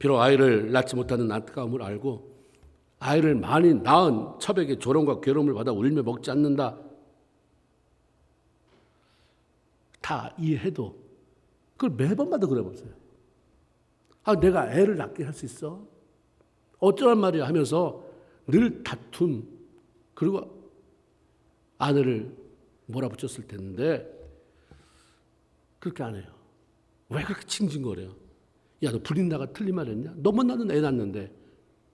비록 아이를 낳지 못하는 안타까움을 알고 아이를 많이 낳은 첩에게 조롱과 괴로움을 받아 울며 먹지 않는다. 다 이해해도 그걸 매번마다 그래 보세요. 내가 애를 낳게 할 수 있어? 어쩌란 말이야 하면서 늘 다툼, 그리고 아내를 몰아붙였을 텐데 그렇게 안 해요. 왜 그렇게 징징거려요? 야, 너 불린다가 틀린 말 했냐? 너만 나는 애 낳는데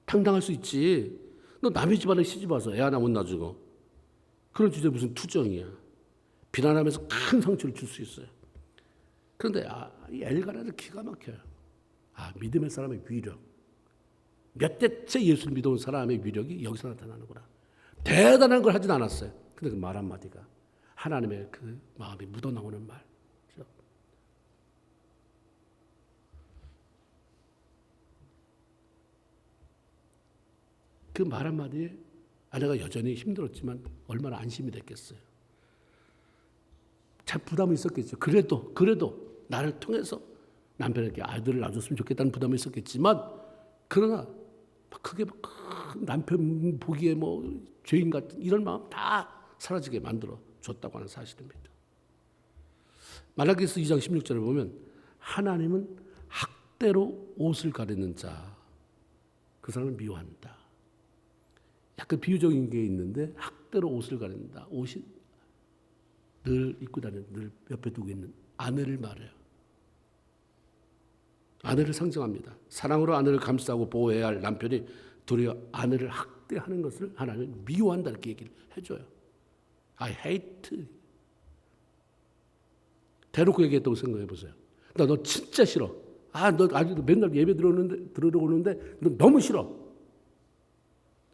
당당할 수 있지. 너 남의 집안에 시집 와서 애 하나 못 낳아주고 그런 주제에 무슨 투정이야. 비난하면서 큰 상처를 줄 수 있어요. 그런데 이 엘가나는 기가 막혀요. 믿음의 사람의 위력. 몇 대째 예수를 믿어온 사람의 위력이 여기서 나타나는구나. 대단한 걸 하진 않았어요. 근데 그 말 한마디가 하나님의 그 마음이 묻어나오는 말. 그 말 한마디에 아내가 여전히 힘들었지만 얼마나 안심이 됐겠어요. 참 부담이 있었겠죠. 그래도 나를 통해서 남편에게 아이들을 낳아줬으면 좋겠다는 부담이 있었겠지만 그러나 그게 남편 보기에 죄인 같은 이런 마음 다 사라지게 만들어 줬다고 하는 사실입니다. 말라기서 2장 16절을 보면 하나님은 학대로 옷을 가리는 자, 그 사람을 미워한다. 약간 비유적인 게 있는데 학대로 옷을 가린다. 옷이 늘 입고 다니는, 늘 옆에 두고 있는 아내를 말해요. 아내를 상징합니다. 사랑으로 아내를 감싸고 보호해야 할 남편이 도리어 아내를 학대하는 것을 하나님은 미워한다 이렇게 얘기를 해줘요. I hate. 대놓고 얘기했다고 생각해 보세요. 나 너 진짜 싫어. 너 아직도 맨날 예배 들으러 오는데 너 너무 싫어.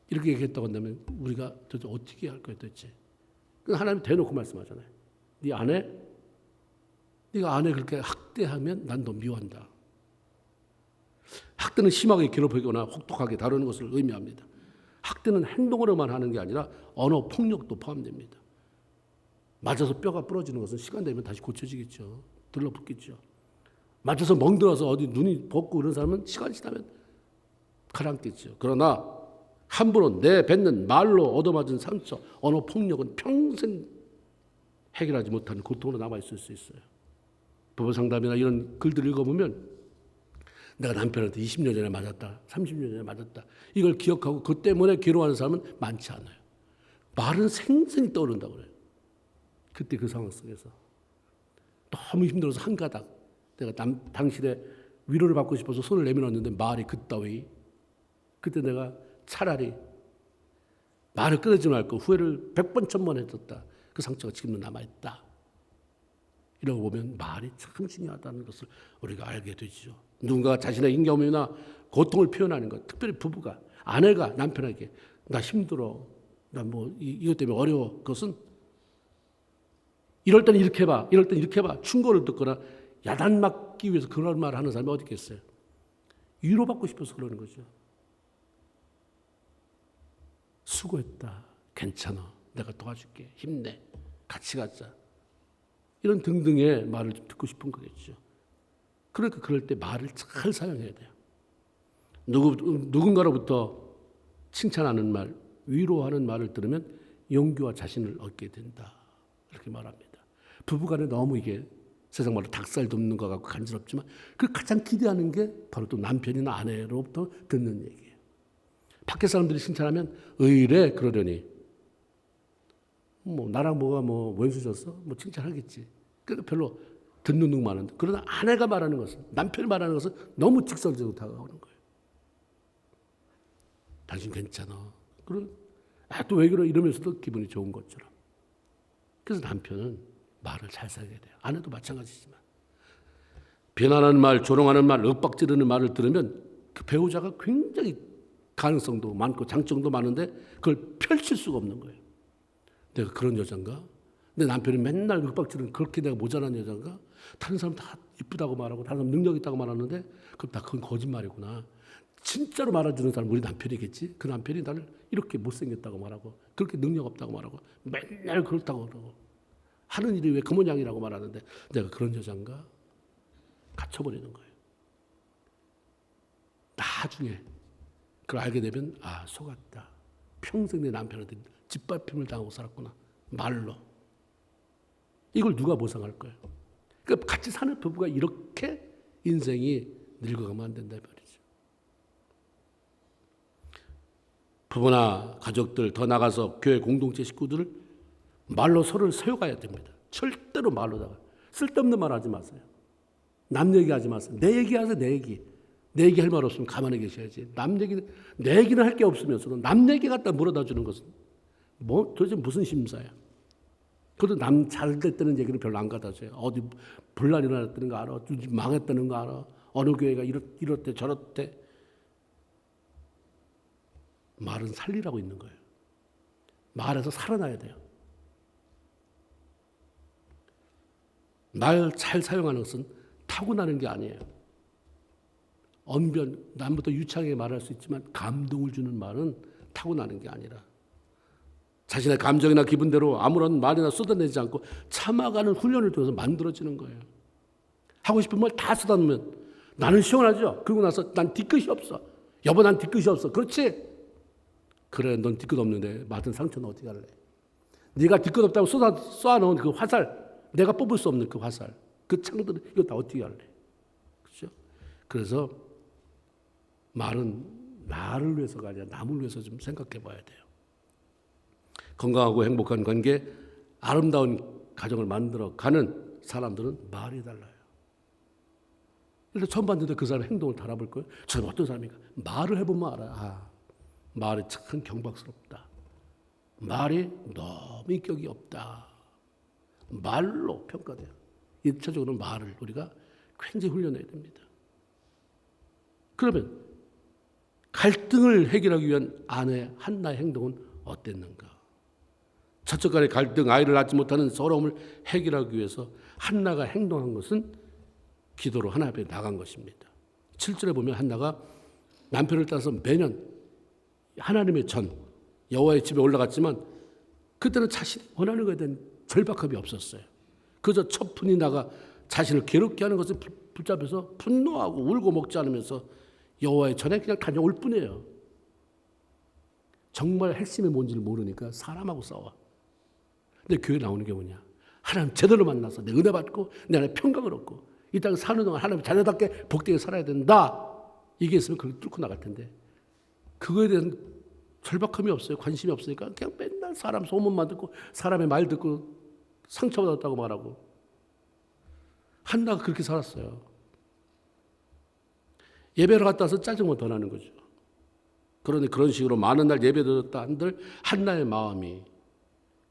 이렇게 얘기했다고 한다면 우리가 도대체 어떻게 할 거야 도대체. 하나님 대놓고 말씀하잖아요. 네가 아내 그렇게 학대하면 난 너 미워한다. 학대는 심하게 괴롭히거나 혹독하게 다루는 것을 의미합니다. 학대는 행동으로만 하는 게 아니라 언어 폭력도 포함됩니다. 맞아서 뼈가 부러지는 것은 시간 되면 다시 고쳐지겠죠. 들러붙겠죠. 맞아서 멍들어서 어디 눈이 벗고 그런 사람은 시간 지나면 가라앉겠죠. 그러나 함부로 내뱉는 말로 얻어맞은 상처, 언어 폭력은 평생 해결하지 못한 고통으로 남아있을 수 있어요. 부부 상담이나 이런 글들을 읽어보면 내가 남편한테 20년 전에 맞았다, 30년 전에 맞았다. 이걸 기억하고 그 때문에 괴로워하는 사람은 많지 않아요. 말은 생생히 떠오른다고 그래요. 그때 그 상황 속에서. 너무 힘들어서 한 가닥. 내가 당신의 위로를 받고 싶어서 손을 내밀었는데 말이 그따위. 그때 내가 차라리 말을 끊지 말고 후회를 100번 1000번 했었다. 그 상처가 지금도 남아있다. 이러고 보면 말이 참 중요하다는 것을 우리가 알게 되죠. 누군가 자신의 인경험이나 고통을 표현하는 것, 특별히 부부가, 아내가 남편에게 나 힘들어, 나 이것 때문에 어려워. 그것은 이럴 때는 이렇게 해봐, 이럴 때는 이렇게 해봐. 충고를 듣거나 야단 맞기 위해서 그런 말을 하는 사람이 어디 있겠어요? 위로받고 싶어서 그러는 거죠. 수고했다, 괜찮아, 내가 도와줄게, 힘내, 같이 가자. 이런 등등의 말을 좀 듣고 싶은 거겠죠. 그러니까 그럴 때 말을 잘 사용해야 돼요. 누군가로부터 칭찬하는 말, 위로하는 말을 들으면 용기와 자신을 얻게 된다. 이렇게 말합니다. 부부간에 너무 이게 세상 말로 닭살 돋는 것 같고 간지럽지만 그 가장 기대하는 게 바로 또 남편이나 아내로부터 듣는 얘기예요. 밖에 사람들이 칭찬하면 의래 그러려니 나랑 뭐가 원수졌어? 칭찬하겠지. 그러니까 별로 듣는 눈 많은데 그러나 아내가 말하는 것은 남편이 말하는 것은 너무 직설적으로 다가오는 거예요. 당신 괜찮아. 그리고 또 왜 그래 이러면서도 기분이 좋은 것처럼. 그래서 남편은 말을 잘 사용해야 돼요. 아내도 마찬가지지만 비난하는 말, 조롱하는 말, 윽박지르는 말을 들으면 그 배우자가 굉장히 가능성도 많고 장점도 많은데 그걸 펼칠 수가 없는 거예요. 내가 그런 여잔가? 내 남편이 맨날 윽박지르는 그렇게 내가 모자란 여잔가? 다른 사람 다 이쁘다고 말하고 다른 사람 능력 있다고 말하는데 그건 거짓말이구나. 진짜로 말해주는 사람은 우리 남편이겠지. 그 남편이 나를 이렇게 못생겼다고 말하고 그렇게 능력 없다고 말하고 맨날 그렇다고 그러고 하는 일이 왜 그 모양이라고 말하는데 내가 그런 여잔가? 갇혀버리는 거예요. 나중에 그걸 알게 되면 속았다. 평생 내 남편한테 짓밟힘을 당하고 살았구나. 말로. 이걸 누가 보상할 거예요? 그러니까 같이 사는 부부가 이렇게 인생이 늙어가면 안 된다 말이죠. 부부나 가족들 더 나가서 교회 공동체 식구들을 말로 서로를 세워가야 됩니다. 절대로 말로다가 쓸데없는 말 하지 마세요. 남 얘기하지 마세요. 내 얘기하세요. 내 얘기. 내 얘기할 말 없으면 가만히 계셔야지. 내 얘기는 할 게 없으면서도 남 얘기 갖다 물어다 주는 것은 도대체 무슨 심사야? 그래도 남 잘 됐다는 얘기는 별로 안 갖다 줘요. 어디 분란이 일어났다는 거 알아? 망했다는 거 알아? 어느 교회가 이렇대 저렇대. 말은 살리라고 있는 거예요. 말에서 살아나야 돼요. 말 잘 사용하는 것은 타고나는 게 아니에요. 언변, 남부터 유창하게 말할 수 있지만 감동을 주는 말은 타고나는 게 아니라 자신의 감정이나 기분대로 아무런 말이나 쏟아내지 않고 참아가는 훈련을 통해서 만들어지는 거예요. 하고 싶은 말 다 쏟아내면 나는 시원하죠. 그러고 나서 난 뒤끝이 없어. 여보 난 뒤끝이 없어. 그렇지? 그래 넌 뒤끝 없는데 맞은 상처는 어떻게 할래? 네가 뒤끝 없다고 쏘아놓은 그 화살, 내가 뽑을 수 없는 그 화살, 그 창들 이거 다 어떻게 할래? 그렇죠? 그래서 말은 나를 위해서가 아니라 남을 위해서 좀 생각해 봐야 돼요. 건강하고 행복한 관계, 아름다운 가정을 만들어 가는 사람들은 말이 달라요. 근데 처음 봤는데 그 사람 행동을 달아볼 거예요. 저는 어떤 사람인가? 말을 해보면 알아요. 말이 참 경박스럽다. 말이 너무 인격이 없다. 말로 평가돼요. 1차적으로 말을 우리가 굉장히 훈련해야 됩니다. 그러면 갈등을 해결하기 위한 아내 한나의 행동은 어땠는가? 자녀 간의 갈등, 아이를 낳지 못하는 서러움을 해결하기 위해서 한나가 행동한 것은 기도로 하나님 앞에 나간 것입니다. 7절에 보면 한나가 남편을 따라서 매년 하나님의 전 여호와의 집에 올라갔지만 그때는 자신이 원하는 것에 대한 절박함이 없었어요. 그저 첩분이 나가 자신을 괴롭게 하는 것을 붙잡아서 분노하고 울고 먹지 않으면서 여호와의 전에 그냥 다녀올 뿐이에요. 정말 핵심이 뭔지를 모르니까 사람하고 싸워. 근데 교회 나오는 게 뭐냐? 하나님 제대로 만나서 내 은혜 받고 내 안에 평강을 얻고 이 땅에 사는 동안 하나님 자녀답게 복되게 살아야 된다. 이게 있으면 그걸 뚫고 나갈 텐데 그거에 대한 절박함이 없어요. 관심이 없으니까 그냥 맨날 사람 소문만 듣고 사람의 말 듣고 상처받았다고 말하고 한나가 그렇게 살았어요. 예배를 갔다 와서 짜증만 더 나는 거죠. 그런데 그런 식으로 많은 날 예배 드렸다 한들 한나의 마음이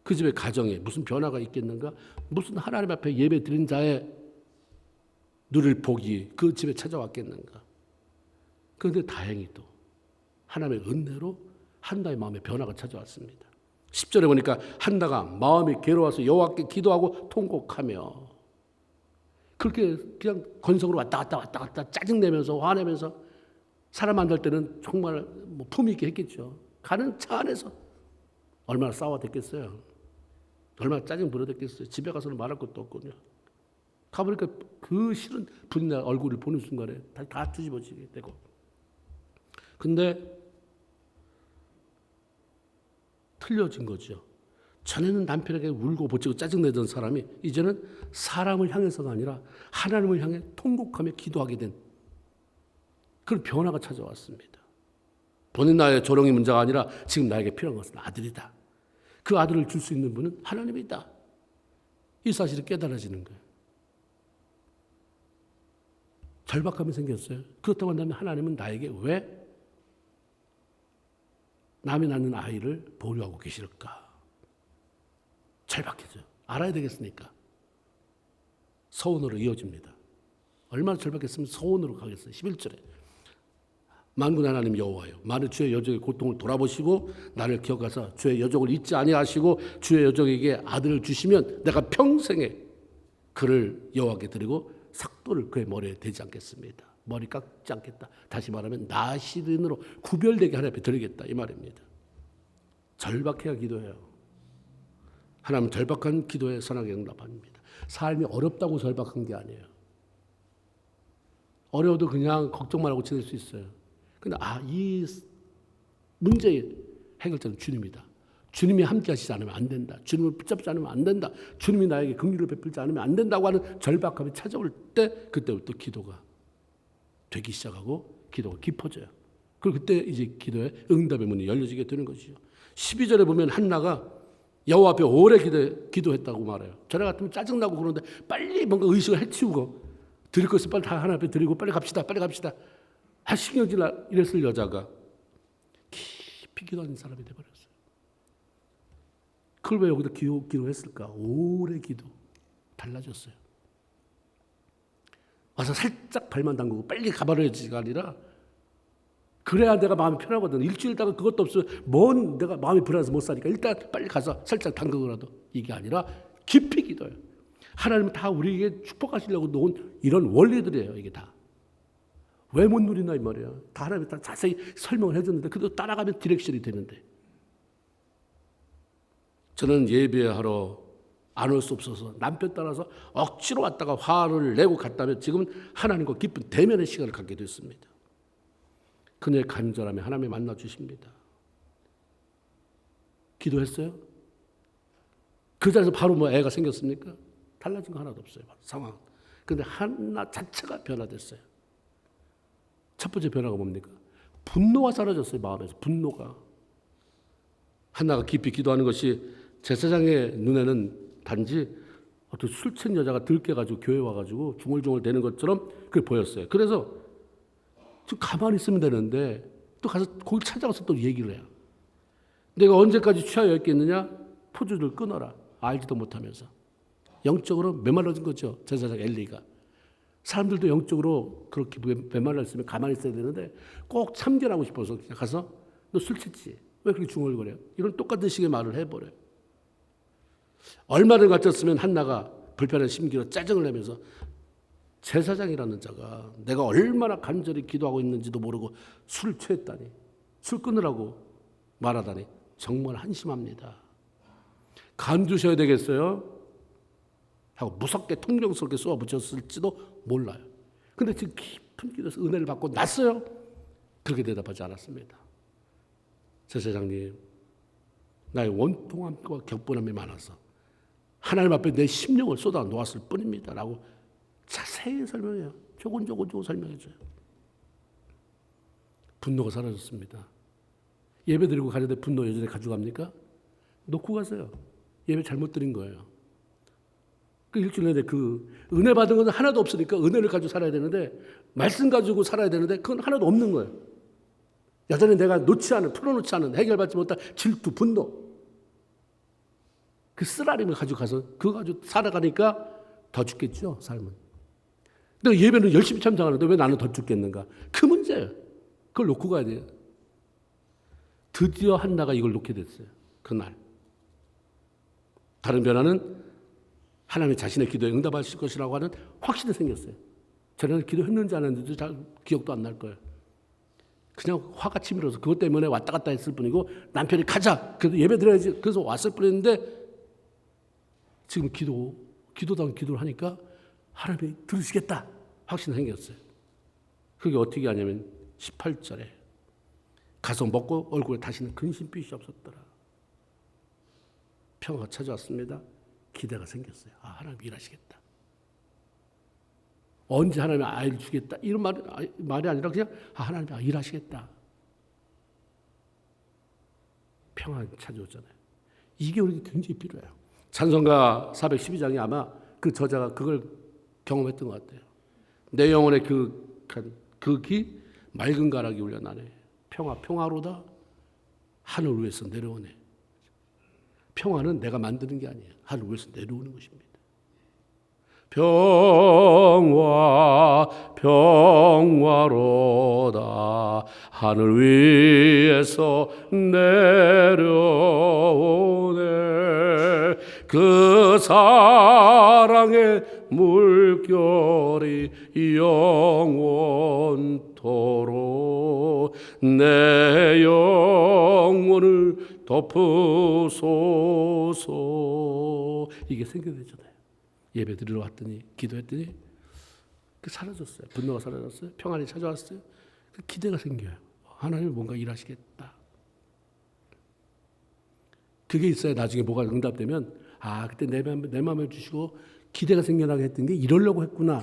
그 집의 가정에 무슨 변화가 있겠는가? 무슨 하나님 앞에 예배 드린 자의 누릴 복이 그 집에 찾아왔겠는가? 그런데 다행히 또 하나님의 은혜로 한나의 마음에 변화가 찾아왔습니다. 10절에 보니까 한나가 마음이 괴로워서 여호와께 기도하고 통곡하며 그렇게 그냥 건성으로 왔다 갔다 짜증내면서 화내면서 사람 만날 때는 정말 품위 있게 했겠죠. 가는 차 안에서 얼마나 싸워댔겠어요. 얼마나 짜증 부려댔겠어요. 집에 가서는 말할 것도 없거든요. 가보니까 그 싫은 분이나 얼굴을 보는 순간에 다 뒤집어지게 되고. 근데 틀려진 거죠. 전에는 남편에게 울고 보치고 짜증내던 사람이 이제는 사람을 향해서가 아니라 하나님을 향해 통곡하며 기도하게 된 그런 변화가 찾아왔습니다. 본인 나의 조롱이 문제가 아니라 지금 나에게 필요한 것은 아들이다. 그 아들을 줄 수 있는 분은 하나님이다. 이 사실이 깨달아지는 거예요. 절박함이 생겼어요. 그렇다고 한다면 하나님은 나에게 왜 남이 낳는 아이를 보류하고 계실까? 절박해져요. 알아야 되겠으니까. 서원으로 이어집니다. 얼마나 절박했으면 서원으로 가겠어요. 11절에. 만군 하나님 여호와여 많은 주의 여종의 고통을 돌아보시고 나를 기억하사 주의 여종을 잊지 아니하시고 주의 여종에게 아들을 주시면 내가 평생에 그를 여호와께 드리고 삭도를 그의 머리에 대지 않겠습니다. 머리 깎지 않겠다. 다시 말하면 나시린으로 구별되게 하나님 앞에 드리겠다 이 말입니다. 절박해야 기도해요. 하나님 절박한 기도에 선하게 응답합니다. 삶이 어렵다고 절박한 게 아니에요. 어려워도 그냥 걱정만 하고 지낼 수 있어요. 근데 이 문제의 해결자는 주님이다. 주님이 함께 하시지 않으면 안 된다. 주님을 붙잡지 않으면 안 된다. 주님이 나에게 긍휼을 베풀지 않으면 안 된다고 하는 절박함이 찾아올 때 그때부터 기도가 되기 시작하고 기도가 깊어져요. 그리고 그때 이제 기도의 응답의 문이 열려지게 되는 것이죠. 12절에 보면 한나가 여호와 앞에 오래 기도했다고 말해요. 저래 같으면 짜증나고 그러는데 빨리 뭔가 의식을 해치우고 드릴 것을 빨리 다 하나님 앞에 드리고 빨리 갑시다. 신경질 이랬을 여자가 깊이 기도하는 사람이 되어버렸어요. 그걸 왜 여기다 기도했을까? 오래 기도. 달라졌어요. 와서 살짝 발만 담그고 빨리 가버려지가 아니라 그래야 내가 마음이 편하거든. 일주일 있다가 그것도 없으면 내가 마음이 불안해서 못 사니까 일단 빨리 가서 살짝 담그고라도 이게 아니라 깊이 기도해요. 하나님은 다 우리에게 축복하시려고 놓은 이런 원리들이에요. 이게 다. 왜 못 누리나 이 말이에요. 다 하나님이 다 자세히 설명을 해줬는데 그래도 따라가면 디렉션이 되는데 저는 예배하러 안 올 수 없어서 남편 따라서 억지로 왔다가 화를 내고 갔다면 지금 하나님과 깊은 대면의 시간을 갖게 됐습니다. 그녀의 간절함에 하나님이 만나 주십니다. 기도했어요? 그 자리에서 바로 애가 생겼습니까? 달라진 거 하나도 없어요. 상황. 그런데 하나 자체가 변화됐어요. 첫 번째 변화가 뭡니까? 분노가 사라졌어요. 마음에서 분노가. 한나가 깊이 기도하는 것이 제사장의 눈에는 단지 어떤 술 취한 여자가 들깨가지고 교회 와가지고 중얼중얼 대는 것처럼 그게 보였어요. 그래서 좀 가만히 있으면 되는데 또 가서 거기 찾아가서 또 얘기를 해요. 내가 언제까지 취하여 있겠느냐? 포도주를 끊어라. 알지도 못하면서. 영적으로 메말라진 거죠. 제사장 엘리가. 사람들도 영적으로 그렇게 메말라 있으면 가만히 있어야 되는데 꼭 참견하고 싶어서 그냥 가서 너 술 취했지? 왜 그렇게 중얼거려? 이런 똑같은 식의 말을 해버려요. 얼마를 갖췄으면 한나가 불편한 심기로 짜증을 내면서 제사장이라는 자가 내가 얼마나 간절히 기도하고 있는지도 모르고 술을 취했다니 술 끊으라고 말하다니 정말 한심합니다. 간두셔야 되겠어요? 하고 무섭게 통정스럽게 쏘아붙였을지도 몰라요. 그런데 지금 깊은 기도에서 은혜를 받고 났어요? 그렇게 대답하지 않았습니다. 제사장님, 나의 원통함과 격분함이 많아서 하나님 앞에 내 심령을 쏟아 놓았을 뿐입니다. 라고 자세히 설명해요. 조곤조곤 설명해줘요. 분노가 사라졌습니다. 예배 드리고 가는데 분노 여전히 가져갑니까? 놓고 가세요. 예배 잘못 드린 거예요. 그 일주일 내내 그 은혜 받은 건 하나도 없으니까 은혜를 가지고 살아야 되는데 말씀 가지고 살아야 되는데 그건 하나도 없는 거예요. 여전히 내가 풀어놓지 않은 해결받지 못한 질투, 분노 그 쓰라림을 가지고 가서 그거 가지고 살아가니까 더 죽겠죠, 삶은. 내가 예배는 열심히 참석하는데 왜 나는 더 죽겠는가? 그 문제예요. 그걸 놓고 가야 돼요. 드디어 한나가 이걸 놓게 됐어요. 그날. 다른 변화는 하나님이 자신의 기도에 응답하실 것이라고 하는 확신이 생겼어요. 전에는 기도했는지 안 했는지 잘 기억도 안 날 거예요. 그냥 화가 치밀어서 그것 때문에 왔다 갔다 했을 뿐이고 남편이 가자. 그래도 예배 드려야지. 그래서 왔을 뿐인데 지금 기도다운 기도를 하니까 하나님이 들으시겠다. 확신이 생겼어요. 그게 어떻게 하냐면 18절에 가서 먹고 얼굴에 다시는 근심빛이 없었더라. 평화가 찾아왔습니다. 기대가 생겼어요. 하나님 일하시겠다. 언제 하나님이 아이를 주겠다. 이런 말이 아니라 그냥 하나님이 일하시겠다. 평화가 찾아오잖아요. 이게 우리에게 굉장히 필요해요. 찬송가 412장이 아마 그 저자가 그걸 경험했던 것 같아요. 내 영혼에 기 맑은 가락이 울려나네. 평화로다. 하늘 위에서 내려오네. 평화는 내가 만드는 게 아니에요. 하늘 위에서 내려오는 것입니다. 평화로다. 하늘 위에서 내려오네. 그 사랑의 물결이 영원토록 내 영혼을 덮으소서. 이게 생겨되잖아요. 예배 드리러 왔더니 기도했더니 사라졌어요. 분노가 사라졌어요. 평안이 찾아왔어요. 기대가 생겨요. 하나님이 뭔가 일하시겠다. 그게 있어야 나중에 뭐가 응답되면 그때 내 마음에 주시고 기대가 생겨나게 했던 게 이러려고 했구나.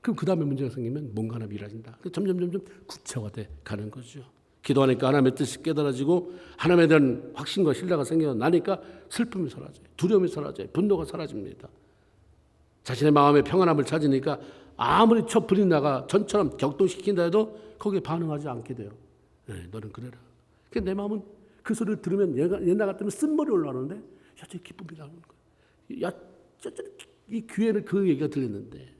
그럼 그 다음에 문제가 생기면 뭔가 하나 일하신다. 점점 구체화돼 가는 거죠. 기도하니까 하나님의 뜻이 깨달아지고 하나님에 대한 확신과 신뢰가 생겨나니까 슬픔이 사라져요. 두려움이 사라져요. 분노가 사라집니다. 자신의 마음의 평안함을 찾으니까 아무리 촛불이 나가 전처럼 격동시킨다 해도 거기에 반응하지 않게 돼요. 너는 그래라. 내 마음은 그 소리를 들으면 옛날 같으면 쓴머리 올라오는데 저 기쁨이 나오는 거예요. 이 귀에는 그 얘기가 들리는데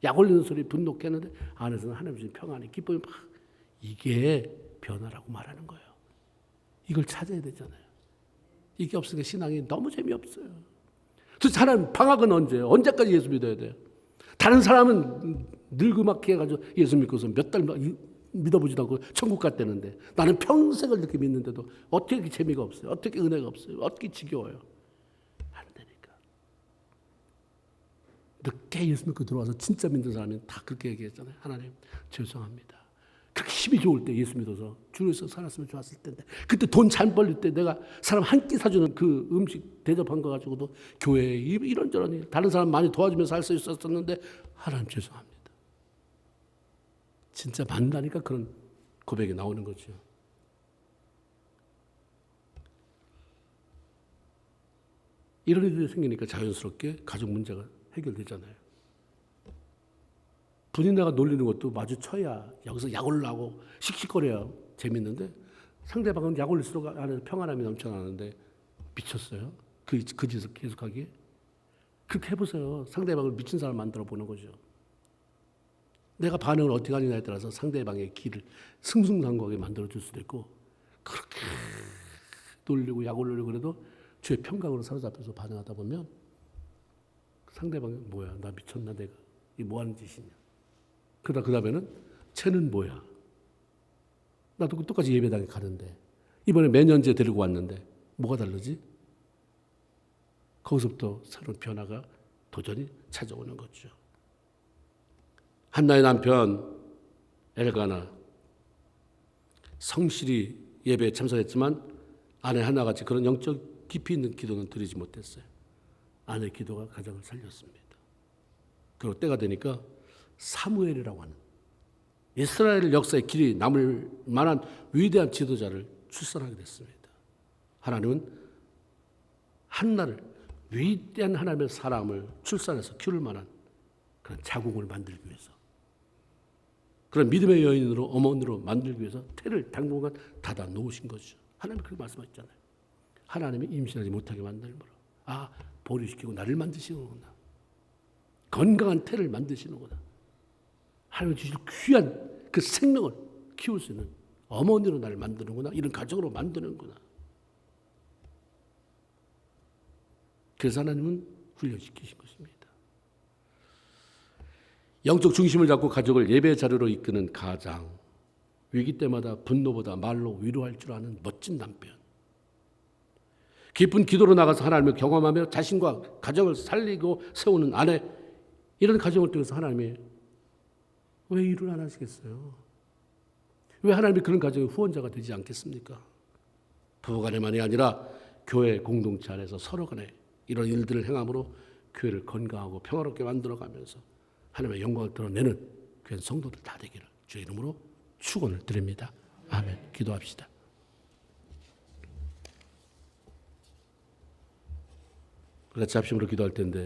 약 올리는 소리 분노케 하는데 안에서는 하나님 주신 평안이 기쁨이 막 이게 변화라고 말하는 거예요. 이걸 찾아야 되잖아요. 이게 없으니까 신앙이 너무 재미없어요. 도대체 하나님 방학은 언제예요? 언제까지 예수 믿어야 돼요? 다른 사람은 늙음하게 해가지고 예수 믿고서 몇 달 믿어보지도 않고 천국 갔다는데 나는 평생을 이렇게 믿는데도 어떻게 이렇게 재미가 없어요? 어떻게 은혜가 없어요? 어떻게 지겨워요? 안 되니까. 늦게 예수 믿고 들어와서 진짜 믿는 사람은 다 그렇게 얘기했잖아요. 하나님 죄송합니다. 그렇게 힘이 좋을 때 예수 믿어서 주에서 살았으면 좋았을 텐데 그때 돈 잘 벌릴 때 내가 사람 한 끼 사주는 그 음식 대접한 거 가지고도 교회에 이런저런 일 다른 사람 많이 도와주면서 할 수 있었는데 하나님 죄송합니다. 진짜 만나니까 그런 고백이 나오는 거죠. 이런 일이 생기니까 자연스럽게 가족 문제가 해결되잖아요. 부인네가 놀리는 것도 마주쳐야 여기서 약 올라고 씩씩거려야 재밌는데 상대방은 약 올릴수록 안에서 평안함이 넘쳐나는데 미쳤어요. 그 짓을 계속하기에. 그렇게 해보세요. 상대방을 미친 사람 만들어 보는 거죠. 내가 반응을 어떻게 하느냐에 따라서 상대방의 길을 승승장구하게 만들어줄 수도 있고 그렇게 놀리고 약 올리려고 그래도 주의 평강으로 사로잡혀서 반응하다 보면 상대방이 뭐야 나 미쳤나 내가 이 뭐하는 짓이냐. 그러다 그 다음에는 쟤는 뭐야. 나도 똑같이 예배당에 가는데 이번에 매년제 데리고 왔는데 뭐가 다르지? 거기서부터 새로운 변화가 도전이 찾아오는 거죠. 한나의 남편 엘가나 성실히 예배에 참석했지만 아내 한나같이 그런 영적 깊이 있는 기도는 드리지 못했어요. 아내 기도가 가정을 살렸습니다. 그리고 때가 되니까 사무엘이라고 하는 이스라엘 역사의 길이 남을 만한 위대한 지도자를 출산하게 됐습니다. 하나님은 한나를 위대한 하나님의 사람을 출산해서 키울 만한 그런 자궁을 만들기 위해서 그런 믿음의 여인으로 어머니로 만들기 위해서 태를 당분간 닫아 놓으신 거죠. 하나님이 그렇게 말씀하셨잖아요. 하나님이 임신하지 못하게 만들므로 보류시키고 나를 만드시는구나. 건강한 태를 만드시는구나. 하나님이 주실 귀한 그 생명을 키울 수 있는 어머니로 나를 만드는구나. 이런 가정으로 만드는구나. 그래서 하나님은 훈련시키신 것입니다. 영적 중심을 잡고 가족을 예배 자료로 이끄는 가장, 위기 때마다 분노보다 말로 위로할 줄 아는 멋진 남편, 깊은 기도로 나가서 하나님을 경험하며 자신과 가정을 살리고 세우는 아내, 이런 가정을 통해서 하나님이 왜 일을 안 하시겠어요? 왜 하나님이 그런 가정의 후원자가 되지 않겠습니까? 부부간에만이 아니라 교회 공동체 안에서 서로 간에 이런 일들을 행함으로 교회를 건강하고 평화롭게 만들어가면서 하나님의 영광을 드러내는 귀한 성도들 다 되기를 주의 이름으로 축원을 드립니다. 아멘. 기도합시다. 같이 합심으로 기도할 텐데